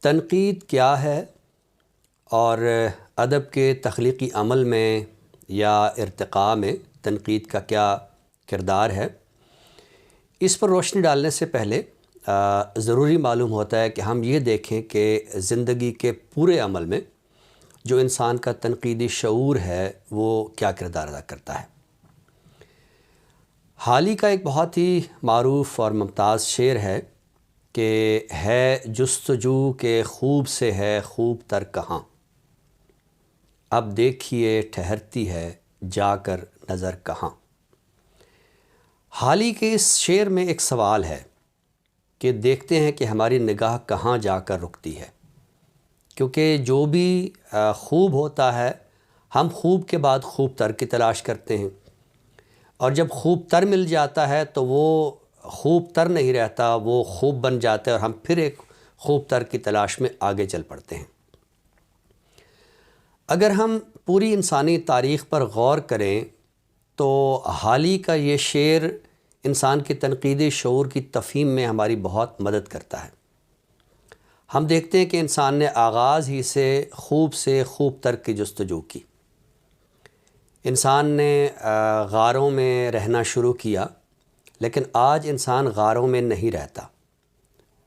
تنقید کیا ہے اور ادب کے تخلیقی عمل میں یا ارتقاء میں تنقید کا کیا کردار ہے، اس پر روشنی ڈالنے سے پہلے ضروری معلوم ہوتا ہے کہ ہم یہ دیکھیں کہ زندگی کے پورے عمل میں جو انسان کا تنقیدی شعور ہے وہ کیا کردار ادا کرتا ہے۔ حال ہی کا ایک بہت ہی معروف اور ممتاز شعر ہے کہ ہے جستجو کہ خوب سے ہے خوب تر کہاں، اب دیکھیے ٹھہرتی ہے جا کر نظر کہاں۔ حال ہی کے اس شعر میں ایک سوال ہے کہ دیکھتے ہیں کہ ہماری نگاہ کہاں جا کر رکتی ہے، کیونکہ جو بھی خوب ہوتا ہے ہم خوب کے بعد خوب تر کی تلاش کرتے ہیں، اور جب خوب تر مل جاتا ہے تو وہ خوب تر نہیں رہتا، وہ خوب بن جاتا ہے اور ہم پھر ایک خوب تر کی تلاش میں آگے چل پڑتے ہیں۔ اگر ہم پوری انسانی تاریخ پر غور کریں تو حال ہی کا یہ شعر انسان کے تنقیدی شعور کی تفہیم میں ہماری بہت مدد کرتا ہے۔ ہم دیکھتے ہیں کہ انسان نے آغاز ہی سے خوب تر کی جستجو کی۔ انسان نے غاروں میں رہنا شروع کیا، لیکن آج انسان غاروں میں نہیں رہتا۔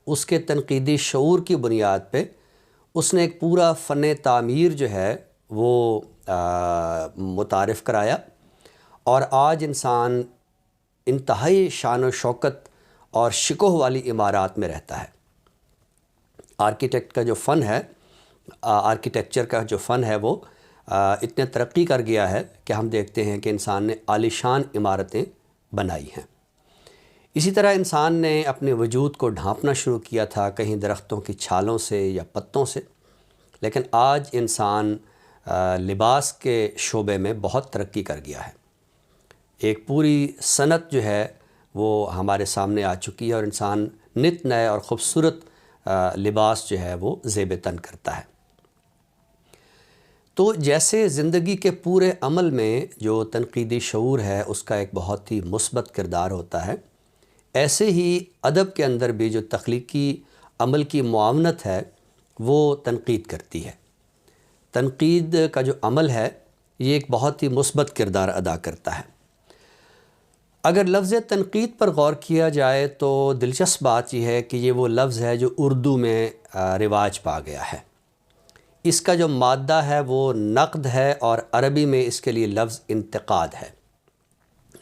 اس کے تنقیدی شعور کی بنیاد پہ اس نے ایک پورا فن تعمیر جو ہے وہ متعارف کرایا، اور آج انسان انتہائی شان و شوکت اور شکوہ والی عمارات میں رہتا ہے۔ آرکیٹیکٹ کا جو فن ہے، آرکیٹیکچر کا جو فن ہے وہ اتنے ترقی کر گیا ہے کہ ہم دیکھتے ہیں کہ انسان نے عالیشان عمارتیں بنائی ہیں۔ اسی طرح انسان نے اپنے وجود کو ڈھانپنا شروع کیا تھا کہیں درختوں کی چھالوں سے یا پتوں سے، لیکن آج انسان لباس کے شعبے میں بہت ترقی کر گیا ہے۔ ایک پوری صنعت جو ہے وہ ہمارے سامنے آ چکی ہے، اور انسان نت نئے اور خوبصورت لباس جو ہے وہ زیب تن کرتا ہے۔ تو جیسے زندگی کے پورے عمل میں جو تنقیدی شعور ہے اس کا ایک بہت ہی مثبت کردار ہوتا ہے، ایسے ہی ادب کے اندر بھی جو تخلیقی عمل کی معاونت ہے وہ تنقید کرتی ہے۔ تنقید کا جو عمل ہے یہ ایک بہت ہی مثبت کردار ادا کرتا ہے۔ اگر لفظ تنقید پر غور کیا جائے تو دلچسپ بات یہ ہے کہ یہ وہ لفظ ہے جو اردو میں رواج پا گیا ہے۔ اس کا جو مادہ ہے وہ نقد ہے، اور عربی میں اس کے لیے لفظ انتقاد ہے،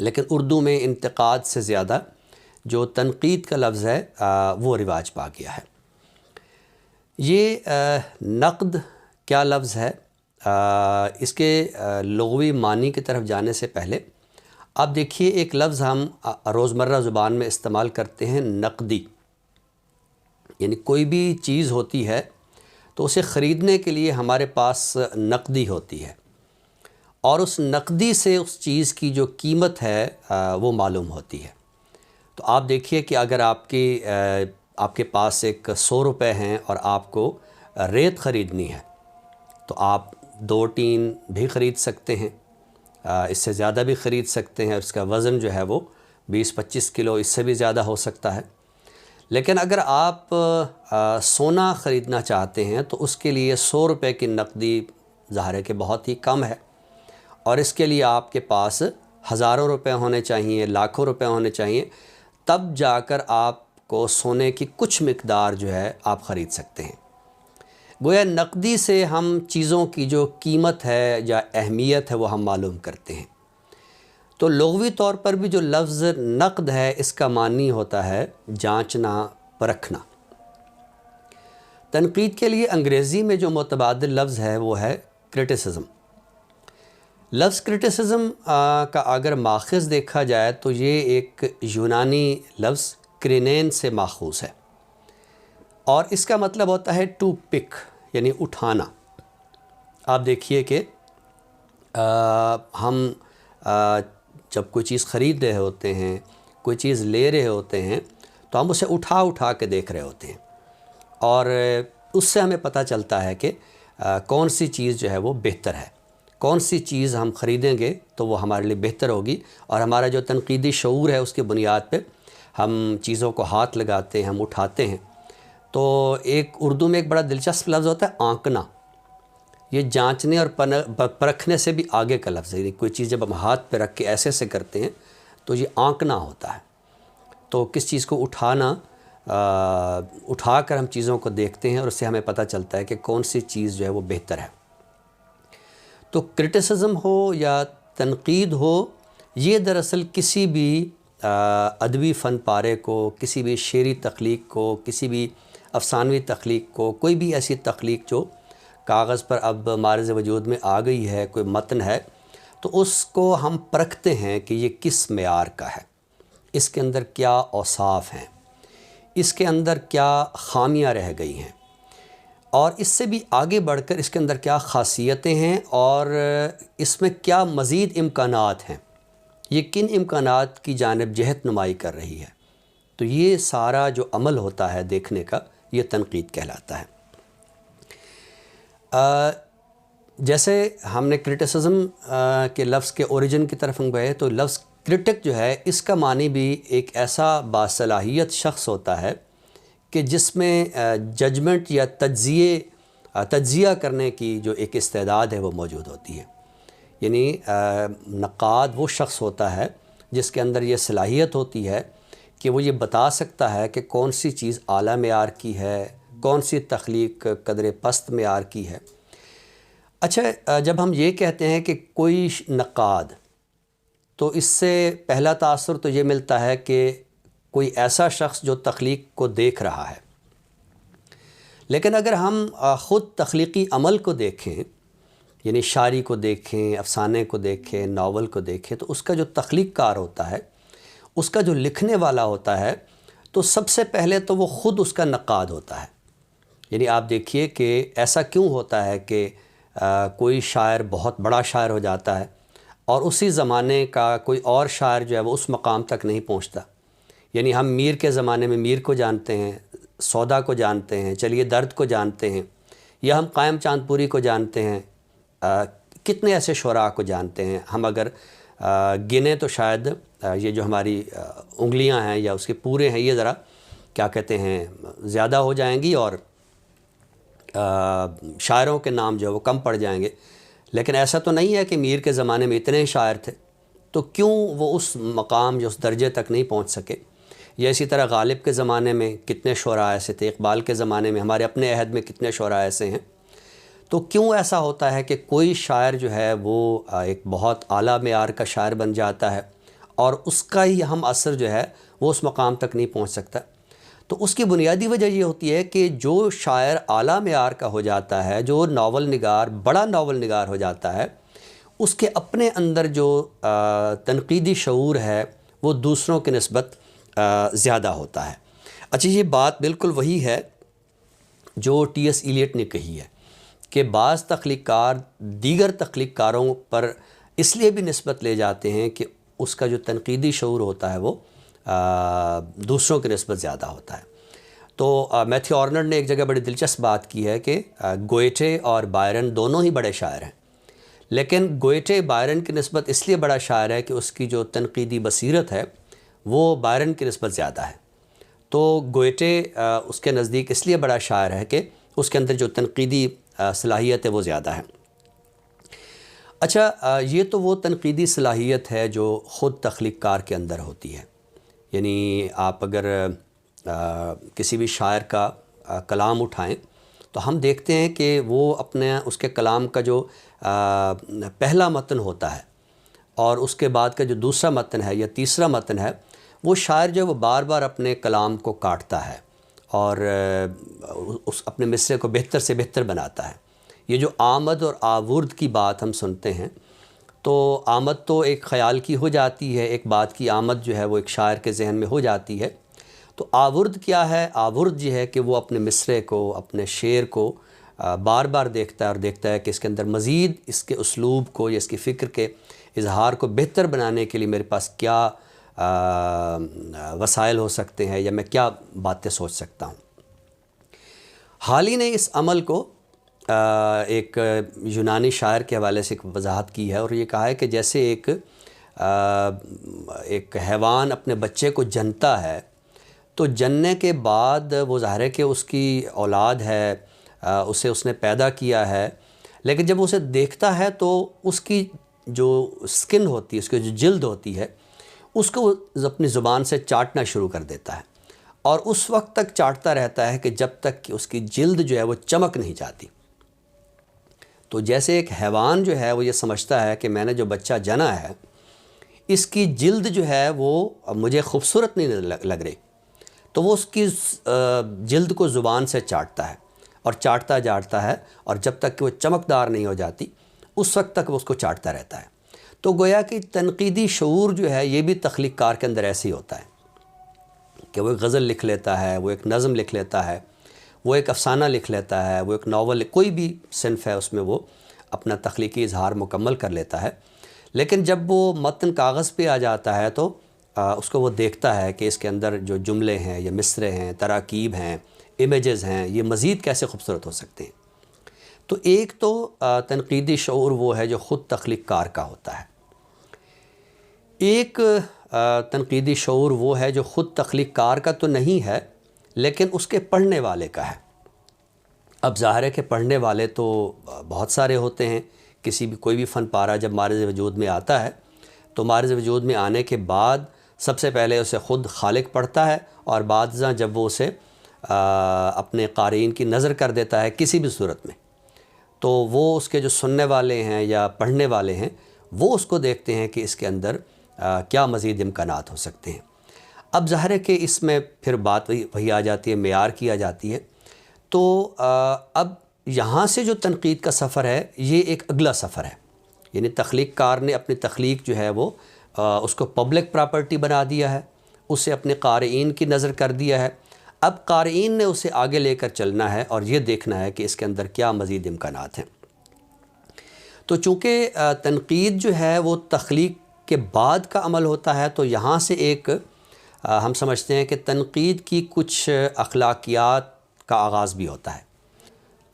لیکن اردو میں انتقاد سے زیادہ جو تنقید کا لفظ ہے وہ رواج پا گیا ہے۔ یہ نقد کیا لفظ ہے، اس کے لغوی معنی کی طرف جانے سے پہلے آپ دیکھیے ایک لفظ ہم روزمرہ زبان میں استعمال کرتے ہیں، نقدی۔ یعنی کوئی بھی چیز ہوتی ہے تو اسے خریدنے کے لیے ہمارے پاس نقدی ہوتی ہے، اور اس نقدی سے اس چیز کی جو قیمت ہے وہ معلوم ہوتی ہے۔ تو آپ دیکھیے کہ اگر آپ کے پاس ایک 100 روپے ہیں اور آپ کو ریت خریدنی ہے تو آپ 2 ٹین بھی خرید سکتے ہیں، اس سے زیادہ بھی خرید سکتے ہیں، اور اس کا وزن جو ہے وہ 20-25 کلو اس سے بھی زیادہ ہو سکتا ہے۔ لیکن اگر آپ سونا خریدنا چاہتے ہیں تو اس کے لیے 100 روپے کی نقدی ظاہر ہے کہ بہت ہی کم ہے، اور اس کے لیے آپ کے پاس ہزاروں روپے ہونے چاہیے، لاکھوں روپے ہونے چاہیے، تب جا کر آپ کو سونے کی کچھ مقدار جو ہے آپ خرید سکتے ہیں۔ گویا نقدی سے ہم چیزوں کی جو قیمت ہے یا اہمیت ہے وہ ہم معلوم کرتے ہیں۔ تو لغوی طور پر بھی جو لفظ نقد ہے اس کا معنی ہوتا ہے جانچنا، پرکھنا۔ تنقید کے لیے انگریزی میں جو متبادل لفظ ہے وہ ہے کرٹیسزم۔ لفظ کرٹیسزم کا اگر ماخذ دیکھا جائے تو یہ ایک یونانی لفظ کرینین سے ماخوذ ہے، اور اس کا مطلب ہوتا ہے ٹو پک، یعنی اٹھانا۔ آپ دیکھیے کہ ہم جب کوئی چیز خرید رہے ہوتے ہیں، کوئی چیز لے رہے ہوتے ہیں، تو ہم اسے اٹھا کے دیکھ رہے ہوتے ہیں، اور اس سے ہمیں پتہ چلتا ہے کہ کون سی چیز جو ہے وہ بہتر ہے، کون سی چیز ہم خریدیں گے تو وہ ہمارے لیے بہتر ہوگی، اور ہمارا جو تنقیدی شعور ہے اس کی بنیاد پہ ہم چیزوں کو ہاتھ لگاتے ہیں، ہم اٹھاتے ہیں۔ تو ایک اردو میں ایک بڑا دلچسپ لفظ ہوتا ہے آنکنا. یہ جانچنے اور پرکھنے سے بھی آگے کا لفظ ہے. کوئی چیز جب ہم ہاتھ پہ رکھ کے ایسے سے کرتے ہیں تو یہ آنکنا ہوتا ہے. تو کس چیز کو اٹھا کر ہم چیزوں کو دیکھتے ہیں اور اس سے ہمیں پتہ چلتا ہے کہ کون سی چیز جو ہے وہ بہتر ہے. تو کرٹیسزم ہو یا تنقید ہو، یہ دراصل کسی بھی ادبی فن پارے کو، کسی بھی شعری تخلیق کو، کسی بھی افسانوی تخلیق کو، کوئی بھی ایسی تخلیق جو کاغذ پر اب معرض وجود میں آ گئی ہے، کوئی متن ہے، تو اس کو ہم پرکھتے ہیں کہ یہ کس معیار کا ہے، اس کے اندر کیا اوصاف ہیں، اس کے اندر کیا خامیاں رہ گئی ہیں، اور اس سے بھی آگے بڑھ کر اس کے اندر کیا خاصیتیں ہیں اور اس میں کیا مزید امکانات ہیں، یہ کن امکانات کی جانب جہت نمائی کر رہی ہے. تو یہ سارا جو عمل ہوتا ہے دیکھنے کا، یہ تنقید کہلاتا ہے. جیسے ہم نے کرٹیسزم کے لفظ کے اوریجن کی طرف ہم گئے، تو لفظ کرٹک جو ہے اس کا معنی بھی ایک ایسا باصلاحیت شخص ہوتا ہے کہ جس میں ججمنٹ یا تجزیہ کرنے کی جو ایک استعداد ہے وہ موجود ہوتی ہے. یعنی نقاد وہ شخص ہوتا ہے جس کے اندر یہ صلاحیت ہوتی ہے کہ وہ یہ بتا سکتا ہے کہ کون سی چیز اعلیٰ معیار کی ہے، کون سی تخلیق قدر پست معیار کی ہے. اچھا، جب ہم یہ کہتے ہیں کہ کوئی نقاد، تو اس سے پہلا تاثر تو یہ ملتا ہے کہ کوئی ایسا شخص جو تخلیق کو دیکھ رہا ہے. لیکن اگر ہم خود تخلیقی عمل کو دیکھیں، یعنی شاعری کو دیکھیں، افسانے کو دیکھیں، ناول کو دیکھیں، تو اس کا جو تخلیق کار ہوتا ہے، اس کا جو لکھنے والا ہوتا ہے، تو سب سے پہلے تو وہ خود اس کا نقاد ہوتا ہے. یعنی آپ دیکھیے کہ ایسا کیوں ہوتا ہے کہ کوئی شاعر بہت بڑا شاعر ہو جاتا ہے اور اسی زمانے کا کوئی اور شاعر جو ہے وہ اس مقام تک نہیں پہنچتا. یعنی ہم میر کے زمانے میں میر کو جانتے ہیں، سودا کو جانتے ہیں، چلیے درد کو جانتے ہیں، یا ہم قائم چاند پوری کو جانتے ہیں، کتنے ایسے شعراء کو جانتے ہیں. ہم اگر گنیں تو شاید یہ جو ہماری انگلیاں ہیں یا اس کے پورے ہیں، یہ ذرا کیا کہتے ہیں زیادہ ہو جائیں گی اور شاعروں کے نام جو ہے وہ کم پڑ جائیں گے. لیکن ایسا تو نہیں ہے کہ میر کے زمانے میں اتنے شاعر تھے، تو کیوں وہ اس مقام جو اس درجے تک نہیں پہنچ سکے. یا اسی طرح غالب کے زمانے میں کتنے شعراء ایسے تھے، اقبال کے زمانے میں، ہمارے اپنے عہد میں کتنے شعراء ایسے ہیں. تو کیوں ایسا ہوتا ہے کہ کوئی شاعر جو ہے وہ ایک بہت اعلیٰ معیار کا شاعر بن جاتا ہے اور اس کا ہی ہم اثر جو ہے وہ اس مقام تک نہیں پہنچ سکتا. تو اس کی بنیادی وجہ یہ ہوتی ہے کہ جو شاعر اعلیٰ معیار کا ہو جاتا ہے، جو ناول نگار بڑا ناول نگار ہو جاتا ہے، اس کے اپنے اندر جو تنقیدی شعور ہے وہ دوسروں کی نسبت زیادہ ہوتا ہے. اچھا، یہ بات بالکل وہی ہے جو ٹی ایس ایلیٹ نے کہی ہے کہ بعض تخلیق کار دیگر تخلیق کاروں پر اس لیے بھی نسبت لے جاتے ہیں کہ اس کا جو تنقیدی شعور ہوتا ہے وہ دوسروں کی نسبت زیادہ ہوتا ہے. تو میتھیو آرنر نے ایک جگہ بڑی دلچسپ بات کی ہے کہ گوئٹے اور بائرن دونوں ہی بڑے شاعر ہیں، لیکن گوئٹے بائرن کی نسبت اس لیے بڑا شاعر ہے کہ اس کی جو تنقیدی بصیرت ہے وہ بائرن کی نسبت زیادہ ہے. تو گوئٹے اس کے نزدیک اس لیے بڑا شاعر ہے کہ اس کے اندر جو تنقیدی صلاحیت ہے وہ زیادہ ہے. اچھا، یہ تو وہ تنقیدی صلاحیت ہے جو خود تخلیق کار کے اندر ہوتی ہے. یعنی آپ اگر کسی بھی شاعر کا کلام اٹھائیں تو ہم دیکھتے ہیں کہ وہ اپنے اس کے کلام کا جو پہلا متن ہوتا ہے اور اس کے بعد کا جو دوسرا متن ہے یا تیسرا متن ہے، وہ شاعر جو ہے وہ بار بار اپنے کلام کو کاٹتا ہے اور اس اپنے مصرے کو بہتر سے بہتر بناتا ہے. یہ جو آمد اور آورد کی بات ہم سنتے ہیں، تو آمد تو ایک خیال کی ہو جاتی ہے، ایک بات کی آمد جو ہے وہ ایک شاعر کے ذہن میں ہو جاتی ہے. تو آورد کیا ہے؟ آورد یہ ہے کہ وہ اپنے مصرے کو، اپنے شعر کو بار بار دیکھتا ہے اور دیکھتا ہے کہ اس کے اندر مزید اس کے اسلوب کو یا اس کی فکر کے اظہار کو بہتر بنانے کے لیے میرے پاس کیا وسائل ہو سکتے ہیں یا میں کیا باتیں سوچ سکتا ہوں. حال ہی نے اس عمل کو ایک یونانی شاعر کے حوالے سے ایک وضاحت کی ہے اور یہ کہا ہے کہ جیسے ایک حیوان اپنے بچے کو جنتا ہے تو جننے کے بعد وہ ظاہر ہے کہ اس کی اولاد ہے، اسے اس نے پیدا کیا ہے، لیکن جب اسے دیکھتا ہے تو اس کی جو سکن ہوتی ہے، اس کی جو جلد ہوتی ہے، اس کو اپنی زبان سے چاٹنا شروع کر دیتا ہے، اور اس وقت تک چاٹتا رہتا ہے کہ جب تک کہ اس کی جلد جو ہے وہ چمک نہیں جاتی۔ تو جیسے ایک حیوان جو ہے وہ یہ سمجھتا ہے کہ میں نے جو بچہ جنا ہے اس کی جلد جو ہے وہ مجھے خوبصورت نہیں لگ رہی، تو وہ اس کی جلد کو زبان سے چاٹتا ہے، اور چاٹتا جاٹتا ہے، اور جب تک کہ وہ چمکدار نہیں ہو جاتی اس وقت تک وہ اس کو چاٹتا رہتا ہے۔ تو گویا کہ تنقیدی شعور جو ہے یہ بھی تخلیق کار کے اندر ایسے ہی ہوتا ہے کہ وہ ایک غزل لکھ لیتا ہے، وہ ایک نظم لکھ لیتا ہے، وہ ایک افسانہ لکھ لیتا ہے، وہ ایک ناول، کوئی بھی صنف ہے اس میں وہ اپنا تخلیقی اظہار مکمل کر لیتا ہے، لیکن جب وہ متن کاغذ پہ آ جاتا ہے تو اس کو وہ دیکھتا ہے کہ اس کے اندر جو جملے ہیں یا مصرے ہیں، تراکیب ہیں، امیجز ہیں، یہ مزید کیسے خوبصورت ہو سکتے ہیں۔ تو ایک تو تنقیدی شعور وہ ہے جو خود تخلیق کار کا ہوتا ہے، ایک تنقیدی شعور وہ ہے جو خود تخلیق کار کا تو نہیں ہے لیکن اس کے پڑھنے والے کا ہے۔ اب ظاہر ہے کہ پڑھنے والے تو بہت سارے ہوتے ہیں، کوئی بھی فن پارہ جب مارز وجود میں آتا ہے تو مارز وجود میں آنے کے بعد سب سے پہلے اسے خود خالق پڑھتا ہے، اور بعد ازاں جب وہ اسے اپنے قارئین کی نظر کر دیتا ہے کسی بھی صورت میں، تو وہ اس کے جو سننے والے ہیں یا پڑھنے والے ہیں وہ اس کو دیکھتے ہیں کہ اس کے اندر کیا مزید امکانات ہو سکتے ہیں۔ اب ظاہر ہے کہ اس میں پھر بات وہی آ جاتی ہے، معیار کی آ جاتی ہے۔ تو اب یہاں سے جو تنقید کا سفر ہے یہ ایک اگلا سفر ہے، یعنی تخلیق کار نے اپنی تخلیق جو ہے وہ اس کو پبلک پراپرٹی بنا دیا ہے، اسے اپنے قارئین کی نظر کر دیا ہے۔ اب قارئین نے اسے آگے لے کر چلنا ہے اور یہ دیکھنا ہے کہ اس کے اندر کیا مزید امکانات ہیں۔ تو چونکہ تنقید جو ہے وہ تخلیق کے بعد کا عمل ہوتا ہے، تو یہاں سے ایک ہم سمجھتے ہیں کہ تنقید کی کچھ اخلاقیات کا آغاز بھی ہوتا ہے۔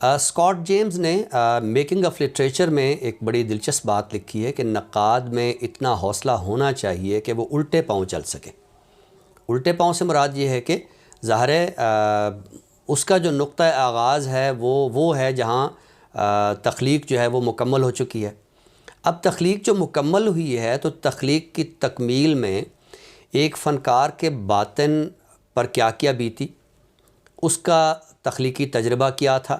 اسکاٹ جیمز نے میکنگ آف لٹریچر میں ایک بڑی دلچسپ بات لکھی ہے کہ نقاد میں اتنا حوصلہ ہونا چاہیے کہ وہ الٹے پاؤں چل سکے۔ الٹے پاؤں سے مراد یہ ہے کہ ظاہر ہے اس کا جو نقطہ آغاز ہے وہ ہے جہاں تخلیق جو ہے وہ مکمل ہو چکی ہے۔ اب تخلیق جو مکمل ہوئی ہے تو تخلیق کی تکمیل میں ایک فنکار کے باطن پر کیا کیا بیتی، اس کا تخلیقی تجربہ کیا تھا،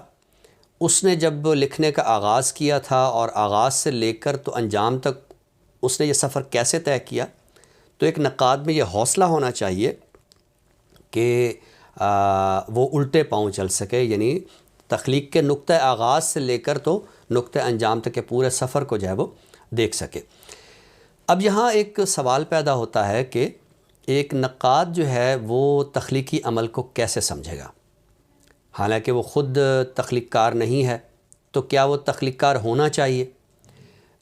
اس نے جب لکھنے کا آغاز کیا تھا اور آغاز سے لے کر تو انجام تک اس نے یہ سفر کیسے طے کیا۔ تو ایک نقاد میں یہ حوصلہ ہونا چاہیے کہ وہ الٹے پاؤں چل سکے، یعنی تخلیق کے نقطہ آغاز سے لے کر تو نقطہ انجام تک کے پورے سفر کو جو ہے وہ دیکھ سکے۔ اب یہاں ایک سوال پیدا ہوتا ہے کہ ایک نقاد جو ہے وہ تخلیقی عمل کو کیسے سمجھے گا؟ حالانکہ وہ خود تخلیق کار نہیں ہے، تو کیا وہ تخلیق کار ہونا چاہیے؟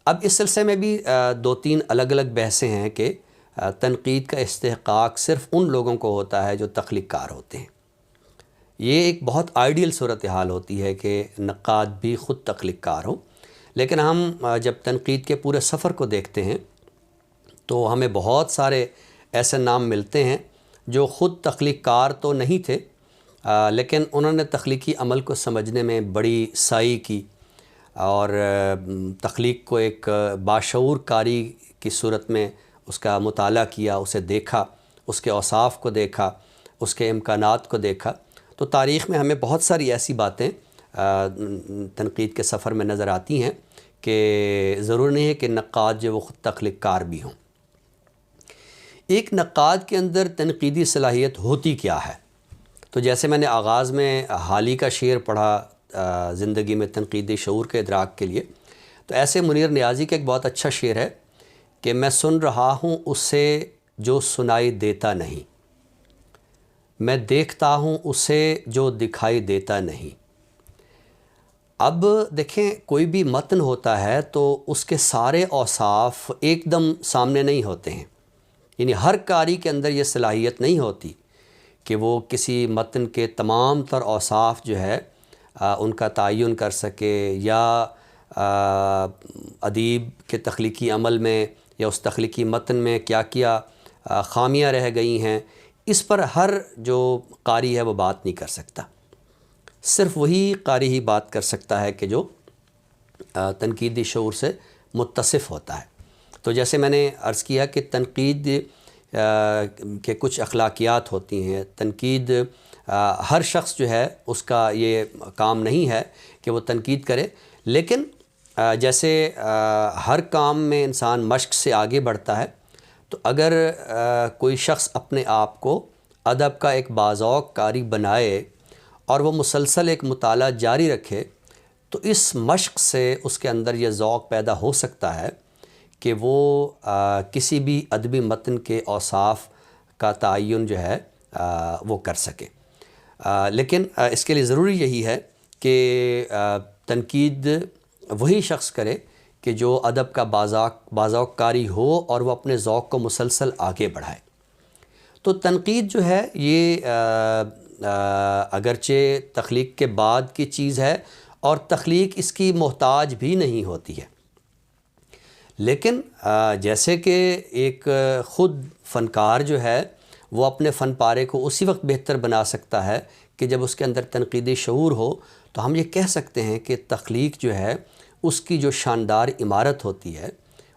اب اس سلسلے میں بھی دو تین الگ الگ بحثیں ہیں کہ تنقید کا استحقاق صرف ان لوگوں کو ہوتا ہے جو تخلیق کار ہوتے ہیں۔ یہ ایک بہت آئیڈیل صورتحال ہوتی ہے کہ نقاد بھی خود تخلیق کار ہو، لیکن ہم جب تنقید کے پورے سفر کو دیکھتے ہیں تو ہمیں بہت سارے ایسے نام ملتے ہیں جو خود تخلیق کار تو نہیں تھے، لیکن انہوں نے تخلیقی عمل کو سمجھنے میں بڑی سعی کی اور تخلیق کو ایک باشعور کاری کی صورت میں اس کا مطالعہ کیا، اسے دیکھا، اس کے اوصاف کو دیکھا، اس کے امکانات کو دیکھا۔ تو تاریخ میں ہمیں بہت ساری ایسی باتیں تنقید کے سفر میں نظر آتی ہیں کہ ضرور نہیں ہے کہ نقاد جو وہ خود تخلیق کار بھی ہوں۔ ایک نقاد کے اندر تنقیدی صلاحیت ہوتی کیا ہے؟ تو جیسے میں نے آغاز میں حالی کا شعر پڑھا زندگی میں تنقیدی شعور کے ادراک کے لیے، تو ایسے منیر نیازی کا ایک بہت اچھا شعر ہے کہ میں سن رہا ہوں اسے جو سنائی دیتا نہیں، میں دیکھتا ہوں اسے جو دکھائی دیتا نہیں۔ اب دیکھیں کوئی بھی متن ہوتا ہے تو اس کے سارے اوصاف ایک دم سامنے نہیں ہوتے ہیں، یعنی ہر قاری کے اندر یہ صلاحیت نہیں ہوتی کہ وہ کسی متن کے تمام تر اوصاف جو ہے ان کا تعین کر سکے، یا ادیب کے تخلیقی عمل میں یا اس تخلیقی متن میں کیا کیا خامیاں رہ گئی ہیں اس پر ہر جو قاری ہے وہ بات نہیں کر سکتا، صرف وہی قاری ہی بات کر سکتا ہے کہ جو تنقیدی شعور سے متصف ہوتا ہے۔ تو جیسے میں نے عرض کیا کہ تنقید کے کچھ اخلاقیات ہوتی ہیں، تنقید ہر شخص جو ہے اس کا یہ کام نہیں ہے کہ وہ تنقید کرے، لیکن جیسے ہر کام میں انسان مشق سے آگے بڑھتا ہے، تو اگر کوئی شخص اپنے آپ کو ادب کا ایک باذوق قاری بنائے اور وہ مسلسل ایک مطالعہ جاری رکھے، تو اس مشق سے اس کے اندر یہ ذوق پیدا ہو سکتا ہے کہ وہ کسی بھی ادبی متن کے اوصاف کا تعین جو ہے وہ کر سکے۔ لیکن اس کے لیے ضروری یہی ہے کہ تنقید وہی شخص کرے کہ جو ادب کا باذوق قاری ہو اور وہ اپنے ذوق کو مسلسل آگے بڑھائے۔ تو تنقید جو ہے یہ اگرچہ تخلیق کے بعد کی چیز ہے اور تخلیق اس کی محتاج بھی نہیں ہوتی ہے، لیکن جیسے کہ ایک خود فنکار جو ہے وہ اپنے فن پارے کو اسی وقت بہتر بنا سکتا ہے کہ جب اس کے اندر تنقیدی شعور ہو، تو ہم یہ کہہ سکتے ہیں کہ تخلیق جو ہے اس کی جو شاندار عمارت ہوتی ہے،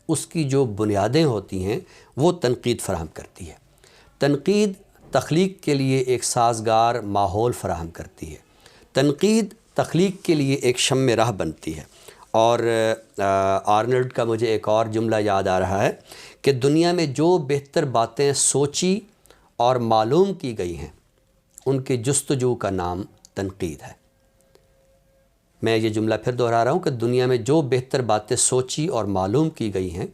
اس کی جو بنیادیں ہوتی ہیں، وہ تنقید فراہم کرتی ہے۔ تنقید تخلیق کے لیے ایک سازگار ماحول فراہم کرتی ہے، تنقید تخلیق کے لیے ایک شمع راہ بنتی ہے۔ اور آرنلڈ کا مجھے ایک اور جملہ یاد آ رہا ہے کہ دنیا میں جو بہتر باتیں سوچی اور معلوم کی گئی ہیں، ان کی جستجو کا نام تنقید ہے۔ میں یہ جملہ پھر دہرا رہا ہوں کہ دنیا میں جو بہتر باتیں سوچی اور معلوم کی گئی ہیں،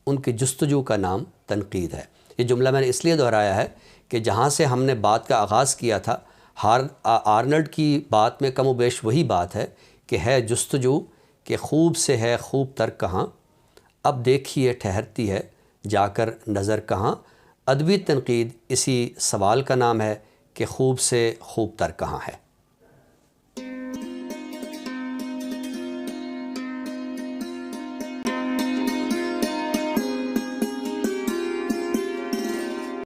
ان کی جستجو کا نام تنقید ہے۔ یہ جملہ میں نے اس لیے دہرایا ہے کہ جہاں سے ہم نے بات کا آغاز کیا تھا، آرنلڈ کی بات میں کم و بیش وہی بات ہے کہ ہے جستجو کہ خوب سے ہے خوب تر کہاں، اب دیکھیے ٹھہرتی ہے جا کر نظر کہاں۔ ادبی تنقید اسی سوال کا نام ہے کہ خوب سے خوب تر کہاں ہے۔